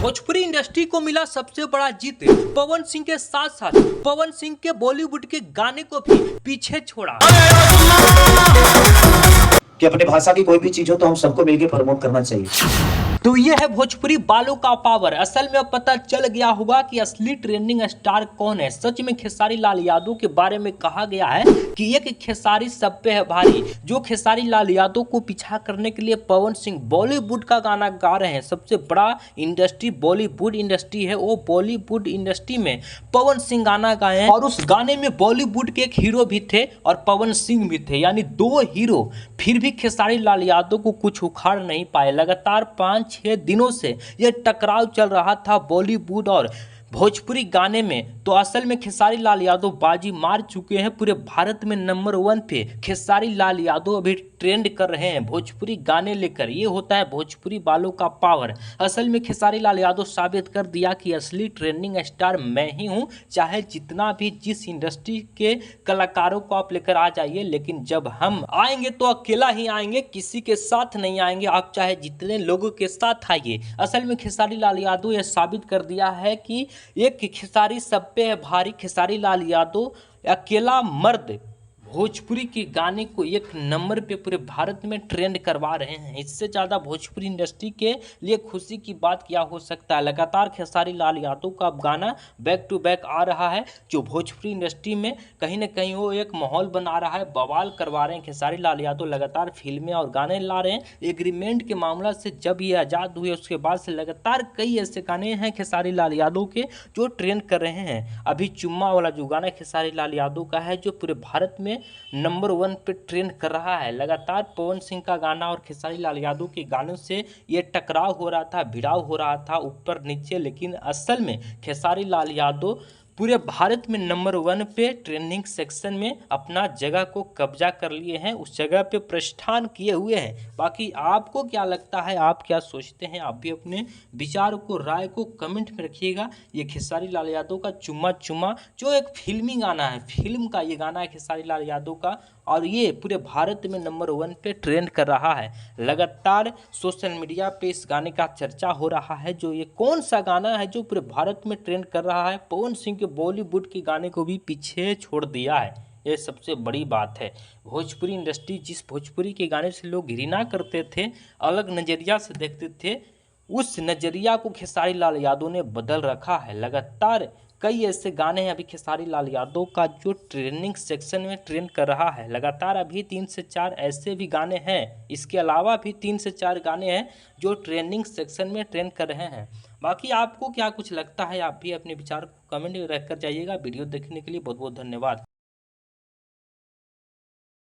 Bhojpuri industry को मिला सबसे बड़ा जीत। पवन सिंह के साथ साथ पवन सिंह के बॉलीवुड के गाने को भी पीछे छोड़ा। कि अपने भाषा की कोई भी चीज हो तो हम सबको मिलकर प्रमोट करना चाहिए। तो ये है भोजपुरी बालों का पावर। असल में अब पता चल गया होगा कि असली ट्रेंडिंग स्टार कौन है। सच में खेसारी लाल यादव के बारे में कहा गया है कि एक खेसारी सब पे है भारी। जो खेसारी लाल यादव को पीछा करने के लिए पवन सिंह बॉलीवुड का गाना गा रहे हैं। सबसे बड़ा इंडस्ट्री बॉलीवुड इंडस्ट्री है, वो बॉलीवुड इंडस्ट्री में पवन सिंह गाना गाए हैं और उस गाने में बॉलीवुड के एक हीरो भी थे और पवन सिंह भी थे, यानी दो हीरो। फिर भी खेसारी लाल यादव को कुछ उखाड़ नहीं पाए। लगातार 5-6 दिनों से यह टकराव चल रहा था बॉलीवुड और भोजपुरी गाने में। तो असल में खेसारी लाल यादव बाजी मार चुके हैं। पूरे भारत में नंबर 1 पे खेसारी लाल यादव अभी ट्रेंड कर रहे हैं भोजपुरी गाने लेकर। ये होता है भोजपुरी बालों का पावर। असल में खेसारी लाल यादव साबित कर दिया कि असली ट्रेंडिंग स्टार मैं ही हूँ। चाहे जितना भी जिस इंडस्ट्री के कलाकारों को आप लेकर आ जाइए, लेकिन जब हम आएंगे तो अकेला ही आएंगे, किसी के साथ नहीं आएंगे। आप चाहे जितने लोगों के साथ आइए। असल में खेसारी लाल यादव यह साबित कर दिया है कि एक खेसारी सब पे है भारी। खेसारी लाल यादव अकेला मर्द भोजपुरी के गाने को एक नंबर पे पूरे भारत में ट्रेंड करवा रहे हैं। इससे ज़्यादा भोजपुरी इंडस्ट्री के लिए खुशी की बात क्या हो सकता है। लगातार खेसारी लाल यादव का गाना बैक टू बैक आ रहा है, जो भोजपुरी इंडस्ट्री में कहीं ना कहीं वो एक माहौल बना रहा है, बवाल करवा रहे हैं। खेसारी लाल यादव लगातार फिल्में और गाने ला रहे हैं। एग्रीमेंट के मामला से जब ये आज़ाद हुए उसके बाद से लगातार कई ऐसे गाने हैं खेसारी लाल यादव के जो ट्रेंड कर रहे हैं। अभी चुम्मा वाला जो गाना खेसारी लाल यादव का है, जो पूरे भारत में नंबर 1 पे ट्रेंड कर रहा है। लगातार पवन सिंह का गाना और खेसारी लाल यादव के गानों से ये टकराव हो रहा था, भिड़ाव हो रहा था ऊपर नीचे। लेकिन असल में खेसारी लाल यादव पूरे भारत में नंबर 1 पे ट्रेंडिंग सेक्शन में अपना जगह को कब्जा कर लिए हैं, उस जगह पे प्रस्थान किए हुए हैं। बाकी आपको क्या लगता है, आप क्या सोचते हैं? आप भी अपने विचार को, राय को कमेंट में रखिएगा। ये खेसारी लाल यादव का चुम्मा चुम्मा जो एक फिल्मी गाना है, फिल्म का ये गाना है खेसारी लाल यादव का, और ये पूरे भारत में नंबर 1 पे ट्रेंड कर रहा है। लगातार सोशल मीडिया पे इस गाने का चर्चा हो रहा है। जो ये कौन सा गाना है जो पूरे भारत में ट्रेंड कर रहा है? पवन सिंह के बॉलीवुड के गाने को भी पीछे छोड़ दिया है। ये सबसे बड़ी बात है। भोजपुरी इंडस्ट्री जिस भोजपुरी के गाने से लोग घृणा करते थे, अलग नज़रिया से देखते थे, उस नज़रिया को खेसारी लाल यादव ने बदल रखा है। लगातार कई ऐसे गाने हैं अभी खेसारी लाल यादव का जो ट्रेंडिंग सेक्शन में ट्रेंड कर रहा है। लगातार अभी 3 से 4 ऐसे भी गाने हैं, इसके अलावा भी 3 से 4 गाने हैं जो ट्रेंडिंग सेक्शन में ट्रेंड कर रहे हैं। बाकी आपको क्या कुछ लगता है? आप भी अपने विचार को कमेंट में रख कर जाइएगा। वीडियो देखने के लिए बहुत बहुत धन्यवाद।